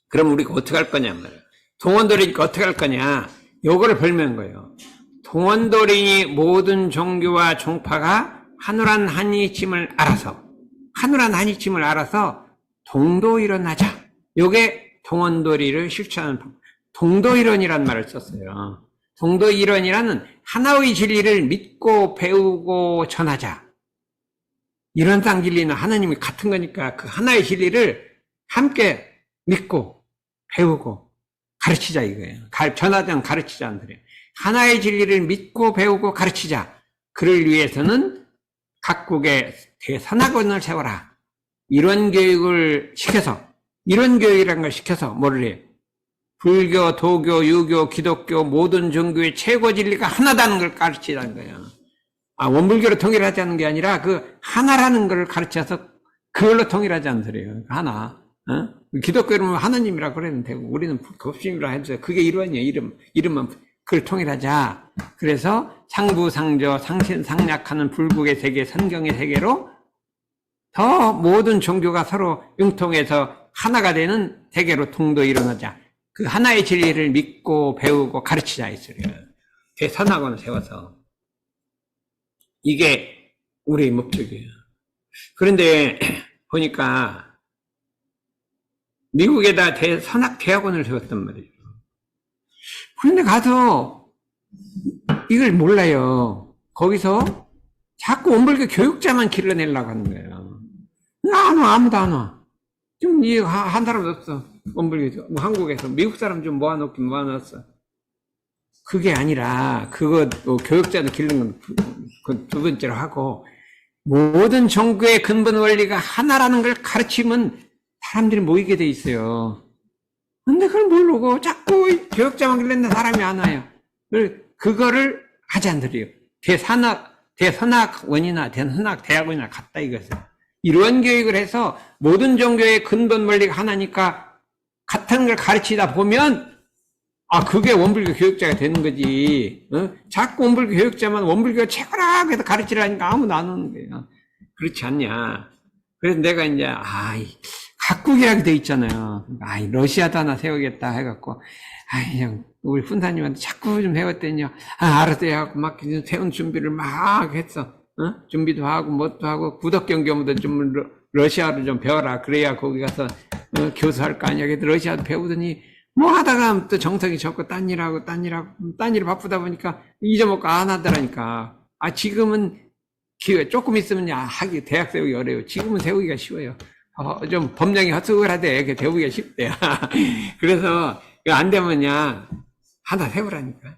그럼 우리가 어떻게 할 거냐 말이야. 동원도리니까 어떻게 할 거냐. 요거를 설명한 거예요. 동원도리니 모든 종교와 종파가 한우란 한이침을 알아서 동도 일어나자. 요게 동원도리를 실천하는 방법. 동도일원이라는 말을 썼어요. 동도일원이라는 하나의 진리를 믿고 배우고 전하자. 이런 땅 진리는 하나님이 같은 거니까 그 하나의 진리를 함께 믿고 배우고 가르치자 이거예요. 전하자는 가르치자는 소리예요. 하나의 진리를 믿고 배우고 가르치자. 그를 위해서는 각국의 대선학원을 세워라. 이런 교육을 시켜서 이런 교육이라는 걸 시켜서 뭐를 해요? 불교, 도교, 유교, 기독교 모든 종교의 최고 진리가 하나다는 걸 가르치라는 거예요. 원불교로 통일하자는 게 아니라 그 하나라는 걸 가르쳐서 그걸로 통일하자는 소리예요. 하나. 기독교 이름은 하나님이라 그러면 되고 우리는 법심이라 해도 그게 이론이에요. 이름만 그걸 통일하자. 그래서 상부상조, 상신상략하는 불국의 세계, 선경의 세계로 더 모든 종교가 서로 융통해서 하나가 되는 세계로 통도 일어나자. 그 하나의 진리를 믿고 배우고 가르치자 이 소리예요. 대선학원을 세워서 이게 우리의 목적이에요. 그런데 보니까 미국에다 선악대학원을 세웠단 말이에요. 그런데 가서 이걸 몰라요. 거기서 자꾸 원불교 교육자만 길러내려고 하는 거예요. 안 와, 아무도 안 와. 좀 한 사람도 없어. 원불교, 뭐 한국에서. 미국 사람 좀 모아놓긴 모아놨어. 그게 아니라, 그거, 교육자도 기르는 건 그 두 번째로 하고, 모든 종교의 근본 원리가 하나라는 걸 가르치면 사람들이 모이게 돼 있어요. 근데 그걸 모르고 자꾸 교육자만 길렀는데 사람이 안 와요. 그거를 하지 않더래요. 대선악원이나 대선악대학원이나 같다 이것은. 이런 교육을 해서 모든 종교의 근본 원리가 하나니까 같은 걸 가르치다 보면 그게 원불교 교육자가 되는 거지. 자꾸 원불교 교육자만 원불교가 최고라고 해서 가르치라니까 아무도 안 오는 거예요. 그렇지 않냐. 그래서 내가 이제 각국이라고 돼 있잖아요. 러시아도 하나 세우겠다 해갖고 그냥 우리 훈사님한테 자꾸 좀 해왔더니요. 알았어 해갖고 막 세운 준비를 막 했어. 준비도 하고 뭣도 하고 구덕경 경우도 좀 러시아로 좀 배워라. 그래야 거기 가서 교수할 거 아니야. 그래서 러시아도 배우더니 뭐 하다가 또 정성이 적고 딴 일하고 바쁘다 보니까 잊어먹고 안 하더라니까. 지금은 기회 조금 있으면 대학 세우기 어려워요. 지금은 세우기가 쉬워요. 좀 법령이 헛수고하되 배우기가 쉽대요. 그래서 안 되면 하나 세우라니까.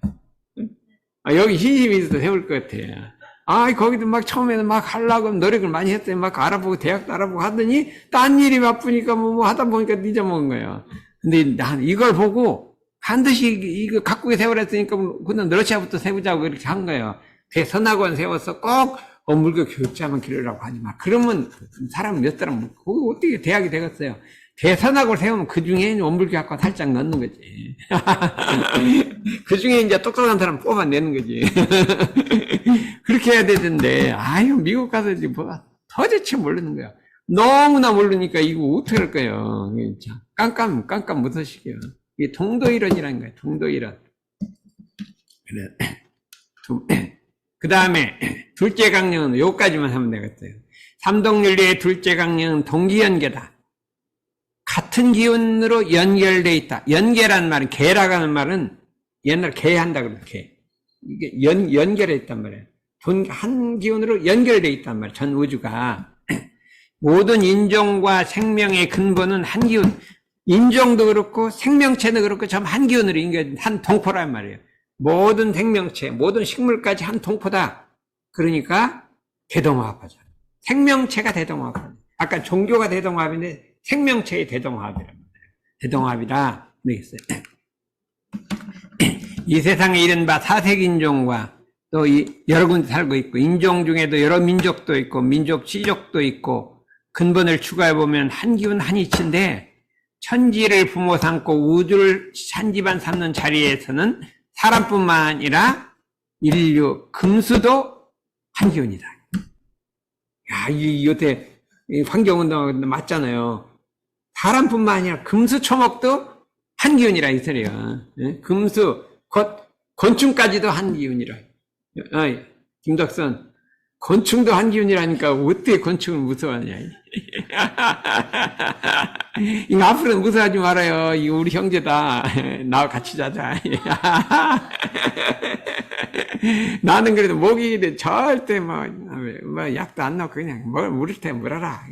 여기 신심이 있어서 세울 것 같아요. 거기도 막 처음에는 막 하려고 노력을 많이 했더니 막 알아보고 대학도 알아보고 하더니 딴 일이 바쁘니까 뭐 하다 보니까 잊어먹은 거예요. 근데 난 이걸 보고 반드시 이거 각국에 세우랬으니까 그냥 러시아부터 세우자고 이렇게 한 거예요. 대선학원 세워서 꼭 원불교 교육자만 기르라고 하지 마. 그러면 사람 몇 사람 거기 어떻게 대학이 되겠어요. 대선학원을 세우면 그 중에 원불교학과 살짝 넣는 거지. 그 중에 이제 똑똑한 사람 뽑아내는 거지. 그렇게 해야 되는데 미국 가서 이제 도대체 모르는 거야. 너무나 모르니까 이거 어떻게 할 거예요. 깜깜 못하시게요. 이게 동도이론이라는 거예요. 동도이론. 그 다음에 둘째 강령은 요까지만 하면 되겠어요. 삼동윤리의 둘째 강령은 동기연계다. 같은 기운으로 연결돼 있다. 연계라는 말은, 계라고 하는 말은 옛날 계한다 그렇게. 이게 연결해 있단 말이에요. 한 기운으로 연결돼 있단 말이에요. 전 우주가. 모든 인종과 생명의 근본은 한 기운. 인종도 그렇고 생명체도 그렇고 전부 한 기운으로 한 동포란 말이에요. 모든 생명체, 모든 식물까지 한 동포다. 그러니까 대동화합하죠. 생명체가 대동화합. 아까 종교가 대동화합인데 생명체의 대동화합이란 말이에요. 대동화합이다. 그러겠어요. 이 세상에 이른바 사색인종과 또 여러 군데 살고 있고, 인종 중에도 여러 민족도 있고, 민족 지족도 있고, 근본을 추가해보면 한 기운 한 이치인데, 천지를 부모 삼고 우주를 한 집안 삼는 자리에서는 사람뿐만 아니라 인류, 금수도 한 기운이다. 요새 환경운동하고 맞잖아요. 사람뿐만 아니라 금수초목도 한 기운이라 이 소리야. 금수, 곤충까지도 한 기운이라. 김덕선, 곤충도 한 기운이라니까 어떻게 곤충을 무서워하냐. 이거 앞으로는 무서워하지 말아요. 이거 우리 형제다. 나와 같이 자자. 나는 그래도 목이 절대 뭐 약도 안 넣고 그냥 물을 때 물어라.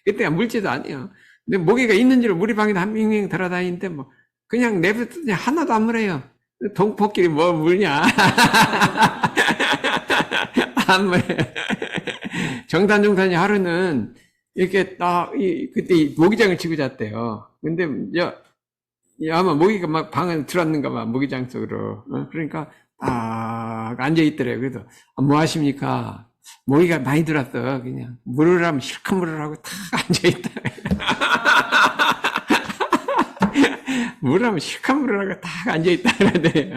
그때 물지도 아니에요. 근데 모기가 있는 줄 우리 방에도 한 명 돌아다니는데 뭐 그냥 내버렸더니 하나도 안 물어요. 동포끼리 뭐 물냐. 안 물어요. 정산이 하루는 이렇게 그때 모기장을 치고 잤대요. 근데 아마 모기가 막 방에 들어왔는가 봐, 모기장 속으로. 그러니까 앉아있더래요. 그래서 뭐 하십니까? 모기가 많이 들었어. 그냥 물으라면 실컷 물으라고 탁 앉아있다. 물으라면 실컷 물으라고 탁 앉아있다. 그러대요.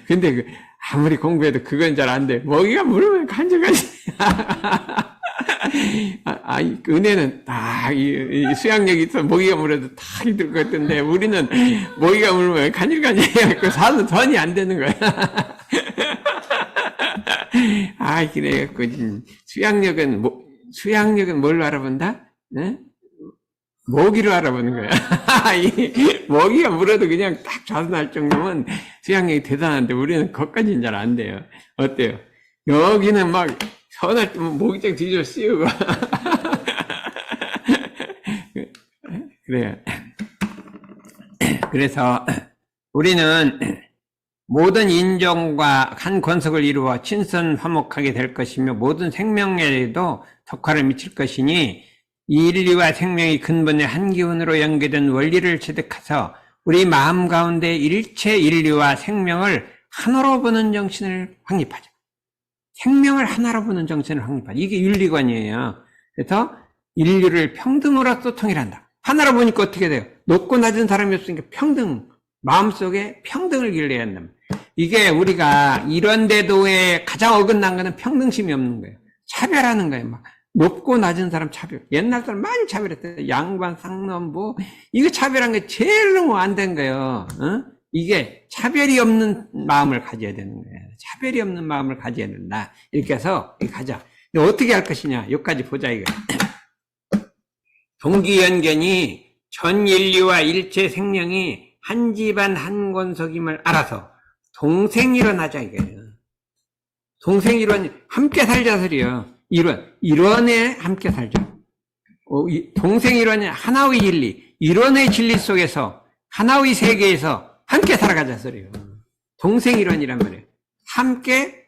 근데 아무리 공부해도 그건 잘 안 돼. 모기가 물으면 간절하지. 은혜는 이 수양력이 있어. 모기가 물어도 탁 들을 것 같은데, 우리는 모기가 물으면 간질간질해갖고 사는 선이 안 되는 거야. 그래갖고, 수양력은 수양력은 뭘로 알아본다? 예? 모기로 알아보는 거야. 이 모기가 물어도 그냥 딱 자수날 정도면 수양력이 대단한데 우리는 그것까지는 잘 안 돼요. 어때요? 여기는 막 서날 때면 모기장 뒤집어 씌우고. 그래요. 그래서 우리는 모든 인종과 한 권속을 이루어 친선 화목하게 될 것이며 모든 생명에도 덕화를 미칠 것이니 이 인류와 생명이 근본의 한 기운으로 연계된 원리를 체득해서 우리 마음 가운데 일체 인류와 생명을 하나로 보는 정신을 확립하자. 생명을 하나로 보는 정신을 확립하자. 이게 윤리관이에요. 그래서 인류를 평등으로서 통일한다. 하나로 보니까 어떻게 돼요? 높고 낮은 사람이 없으니까 평등, 마음속에 평등을 길러야 한다. 이게 우리가 이런 데도에 가장 어긋난 거는 평등심이 없는 거예요. 차별하는 거예요. 막 높고 낮은 사람 차별. 옛날 사람 많이 차별했어요. 양반, 상놈부. 이거 차별한 게 제일 너무 안 된 거예요. 이게 차별이 없는 마음을 가져야 되는 거예요. 차별이 없는 마음을 가져야 된다. 이렇게 해서 가자. 어떻게 할 것이냐? 여기까지 보자 이거. 동기연견이 전 인류와 일체 생명이 한 집안 한 권속임을 알아서 동생일원하자 이거예요. 동생일원 함께 살자 소리요. 일원에 함께 살자. 동생일원이 하나의 진리, 일원의 진리 속에서 하나의 세계에서 함께 살아가자 소리요. 동생일원이란 말이에요. 함께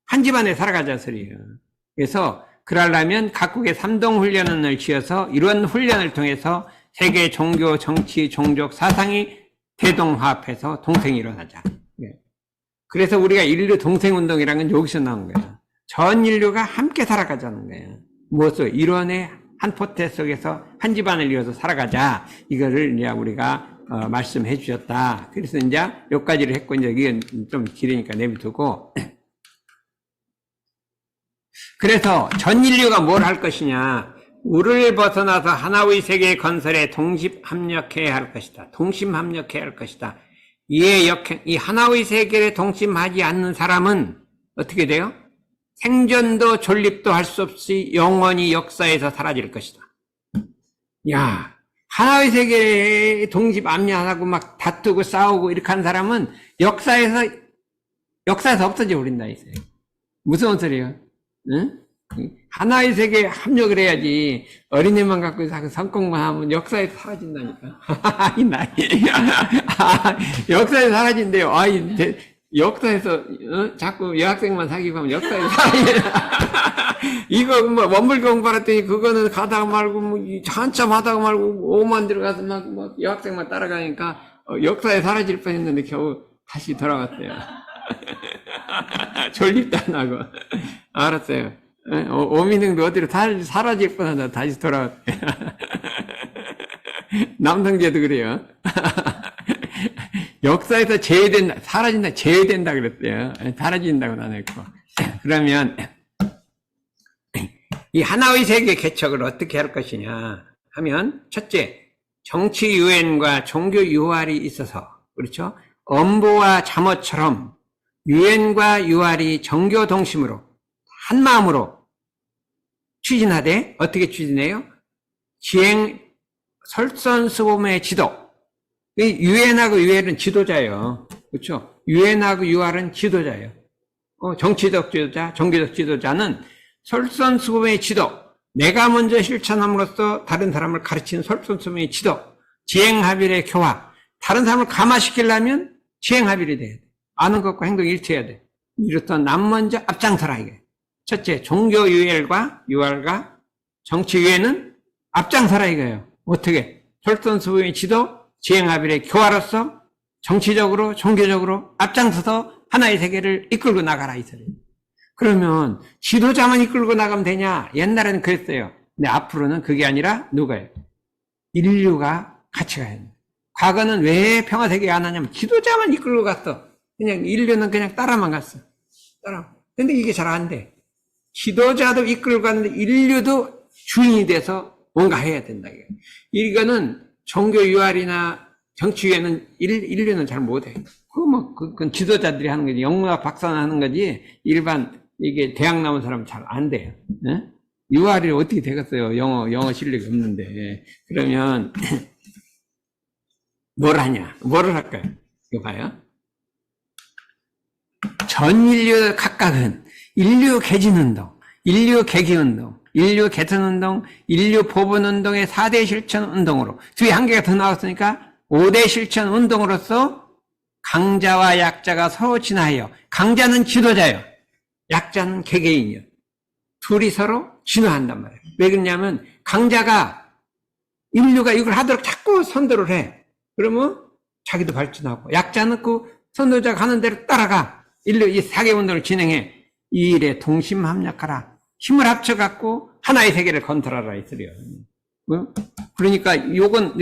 한 집안에 살아가자 소리예요. 그래서 그러려면 각국의 삼동훈련을 지어서 이런 훈련을 통해서 세계 종교, 정치, 종족, 사상이 대동화합해서 동생일원하자. 그래서 우리가 인류 동생운동이라는 건 여기서 나온 거예요. 전 인류가 함께 살아가자는 거예요. 무엇을? 일원의 한 포태 속에서 한 집안을 이어서 살아가자. 이거를 이제 우리가 말씀해 주셨다. 그래서 이제 여기까지를 했고, 이제 이게 좀 길으니까 내비두고. 그래서 전 인류가 뭘 할 것이냐. 우를 벗어나서 하나의 세계 건설에 동심합력해야 할 것이다. 동심합력해야 할 것이다. 이에 역행, 이 하나의 세계에 동심하지 않는 사람은 어떻게 돼요? 생전도 존립도 할 수 없이 영원히 역사에서 사라질 것이다. 야, 하나의 세계에 동심 압력하고 막 다투고 싸우고 이렇게 한 사람은 역사에서 없어져 버린다 이거예요. 무서운 소리예요. 응? 하나의 세계에 합력을 해야지. 어린애만 갖고 성공만 하면 역사에서 사라진다니까. 이 나이. 역사에서 사라진대요. 역사에서 자꾸 여학생만 사귀고 하면 역사에서 사라진다. 이거 뭐 원불 공부했더니 그거는 가다가 말고 뭐 한참 하다가 말고 오만 들어가서 막 여학생만 따라가니까 역사에 사라질 뻔했는데 겨우 다시 돌아왔대요. 졸립도 안 하고. 알았어요. 오미능도 어디로 사라질 뻔하다 다시 돌아왔대. 남성제도 그래요. 역사에서 제외된다, 사라진다, 제외된다 그랬대요. 사라진다고는 안 했고. 그러면 이 하나의 세계 개척을 어떻게 할 것이냐 하면, 첫째, 정치 유엔과 종교 유활이 있어서, 그렇죠? 엄보와 잠어처럼 유엔과 유활이 정교 동심으로 한 마음으로 추진하되, 어떻게 추진해요? 지행 설선수범의 지도. 유엔하고 유활은 지도자예요. 그렇죠? 유엔하고 유활은 지도자예요. 정치적 지도자, 종교적 지도자는 설선수범의 지도. 내가 먼저 실천함으로써 다른 사람을 가르치는 설선수범의 지도. 지행합일의 교화. 다른 사람을 감화시키려면 지행합일이 돼야 돼. 아는 것과 행동이 일치해야 돼. 이로써 남 먼저 앞장서라 이게. 첫째, 종교 유활과 정치 유해는 앞장서라 이거예요. 어떻게? 설선수범의 지도, 지행합일의 교화로서 정치적으로, 종교적으로 앞장서서 하나의 세계를 이끌고 나가라 이 소리예요. 그러면 지도자만 이끌고 나가면 되냐? 옛날에는 그랬어요. 근데 앞으로는 그게 아니라 누가요? 인류가 같이 가야 돼요. 과거는 왜 평화세계 안 하냐면 지도자만 이끌고 갔어. 그냥 인류는 그냥 따라만 갔어. 근데 이게 잘 안 돼. 지도자도 이끌고 갔는데 인류도 주인이 돼서 뭔가 해야 된다. 이거는 종교 유활이나 정치 유해는 인류는 잘 못해. 그건 지도자들이 하는 거지. 영문학 박사는 하는 거지. 일반 이게 대학 나온 사람은 잘 안 돼요. 네? UR이 어떻게 되겠어요? 영어 실력이 없는데. 그러면, 뭘 하냐? 뭐를 할까요? 이거 봐요. 전 인류 각각은 인류 개진운동, 인류 개기운동, 인류 개선운동, 인류 보분운동의 4대 실천운동으로 뒤에 한 개가 더 나왔으니까 5대 실천운동으로서 강자와 약자가 서로 진화하여 강자는 지도자요, 약자는 개개인이요. 둘이 서로 진화한단 말이에요. 왜 그러냐면 강자가 인류가 이걸 하도록 자꾸 선도를 해. 그러면 자기도 발전하고 약자는 그 선도자가 가는 대로 따라가. 인류 이 사계운동을 진행해. 이 일에 동심합력하라. 힘을 합쳐갖고 하나의 세계를 건설하라 했어요. 그러니까 요걸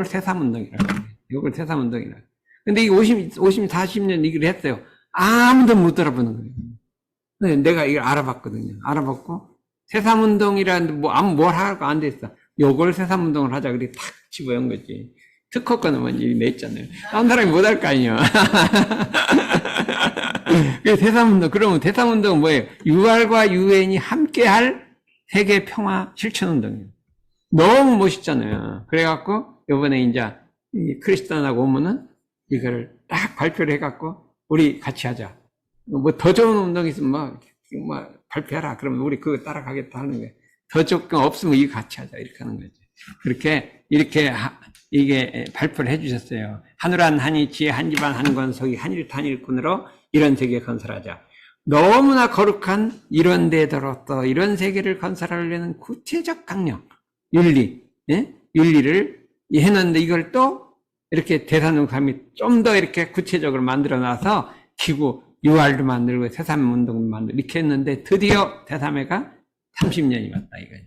새삼운동이라고 해요. 요걸 새삼운동이라고. 근데 이 40년 이걸 했어요. 아무도 못 알아보는 거예요. 근데 내가 이걸 알아봤거든요. 알아봤고 새삼운동이라는 뭘 하고 안 됐어. 요걸 새삼운동을 하자. 그래 탁 집어연 거지. 특허권은 먼저 냈잖아요. 딴 사람이 못 할 거 아니에요. 새삼운동. 그러면 새삼운동은 뭐예요? UR과 UN이 함께할 세계 평화 실천운동이에요. 너무 멋있잖아요. 그래갖고 요번에 이제 크리스탄하고 오면은 이거를 딱 발표를 해갖고 우리 같이 하자. 뭐 더 좋은 운동이 있으면 뭐 발표하라. 그러면 우리 그거 따라가겠다 하는 거예요. 더 좋은 거 없으면 이거 같이 하자. 이렇게 하는 거죠. 그렇게 이게 발표를 해주셨어요. 한우란 한이 지혜 한 집안 한 권속이 한일탄일꾼으로 이런 세계 건설하자. 너무나 거룩한 이런 데더로서 이런 세계를 건설하려는 구체적 강령, 윤리, 예? 윤리를 해놨는데 이걸 또 이렇게 대산운동이 좀 더 이렇게 구체적으로 만들어놔서 기구 UR도 만들고 새삼운동도 만들고 이렇게 했는데 드디어 새삼회가 30년이 왔다 이거죠.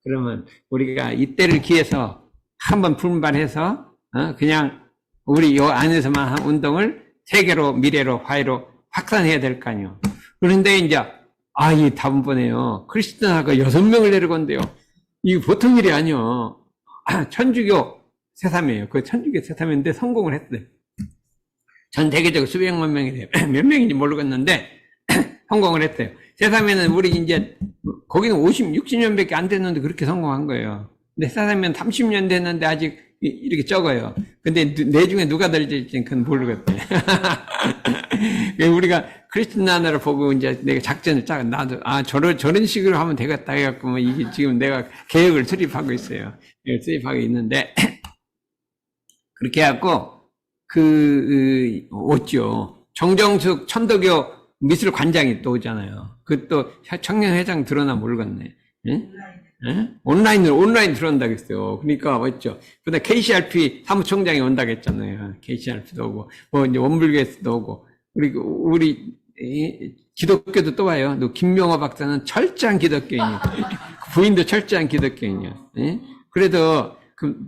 그러면 우리가 이때를 기해서 한번 분발해서 그냥 우리 요 안에서만 한 운동을 세계로 미래로 화해로 확산해야 될 거 아니에요. 그런데 이제 이 다음번에요 크리스천하고 6명을 내려건데요. 이게 보통 일이 아니요. 천주교 새삼이에요. 그 천주교 새삼인데 성공을 했어요. 전 세계적으로 수백만 명이 돼요. 몇 명인지 모르겠는데 성공을 했어요. 새삼에는 우리 이제 거기는 60년밖에 안 됐는데 그렇게 성공한 거예요. 근데 새삼에는 30년 됐는데 아직 이렇게 적어요. 근데 내 중에 누가 될지 그건 모르겠대. 우리가 크리스천 나라를 보고 이제 내가 작전을 짜 나도 저런 식으로 하면 되겠다 해갖고 뭐 이게 지금 내가 계획을 수립하고 있어요. 수립하고 있는데 그렇게 해갖고 오죠. 정정숙 천도교 미술 관장이 또 오잖아요. 그 또 청년회장 들어나 모르겠네. 응? 응? 온라인 들어온다고 했어요. 그러니까, 맞죠? 근데 KCRP 사무총장이 온다고 했잖아요. KCRP도 오고, 뭐, 이제 원불교에서도 오고, 우리, 기독교도 또 와요. 김명호 박사는 철저한 기독교인이에요. 부인도 철저한 기독교인이에요. 응? 그래도,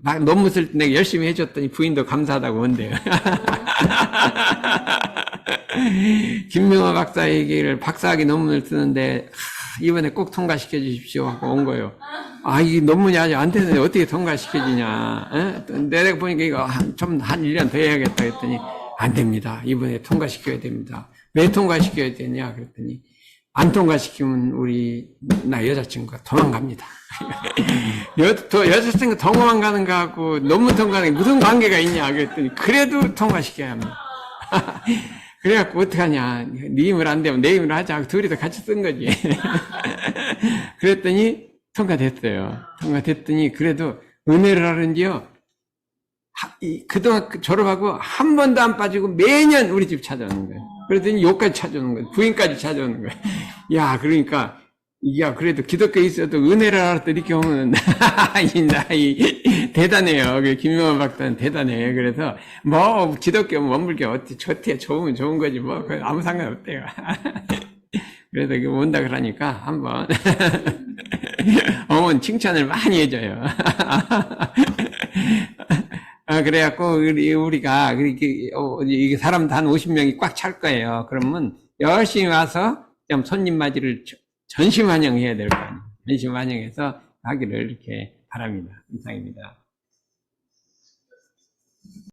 막 논문 쓸 때 내가 열심히 해줬더니 부인도 감사하다고 온대요. 김명호 박사 얘기를 박사학위 논문을 쓰는데 이번에 꼭 통과시켜 주십시오 하고 온 거예요. 이 논문이 아직 안 되는데 어떻게 통과시켜주냐. 내가 보니까 이거 한 1년 더 해야겠다 했더니 안 됩니다. 이번에 통과시켜야 됩니다. 왜 통과시켜야 되냐 그랬더니 안 통과시키면 나 여자친구가 도망갑니다. 여자친구가 도망가는 거하고 논문 통과하는 게 무슨 관계가 있냐 그랬더니 그래도 통과시켜야 합니다. 그래갖고 어떡하냐. 네 힘을 안 되면 내 힘으로 하자. 둘이서 같이 쓴 거지. 그랬더니 통과됐어요. 통과됐더니 그래도 은혜를 하는지요. 그동안 졸업하고 한 번도 안 빠지고 매년 우리 집 찾아오는 거예요. 그랬더니 여기까지 찾아오는 거예요. 부인까지 찾아오는 거예요. 야, 그러니까 그래도 기독교에 있어도 은혜를 알았다 이렇게 오면 대단해요. 김명호 박사는 대단해. 그래서 뭐 기독교 원불교 어떻게 좋으면 좋은 거지 뭐 아무 상관없대요. 그래서 온다 그러니까 한번 어머니 칭찬을 많이 해줘요. 그래갖고 우리가 이게 사람도 한 50명이 꽉 찰 거예요. 그러면 열심히 와서 좀 손님 맞이를 전심 환영해야 될 거 아니에요. 전심 환영해서 하기를 이렇게 바랍니다. 이상입니다.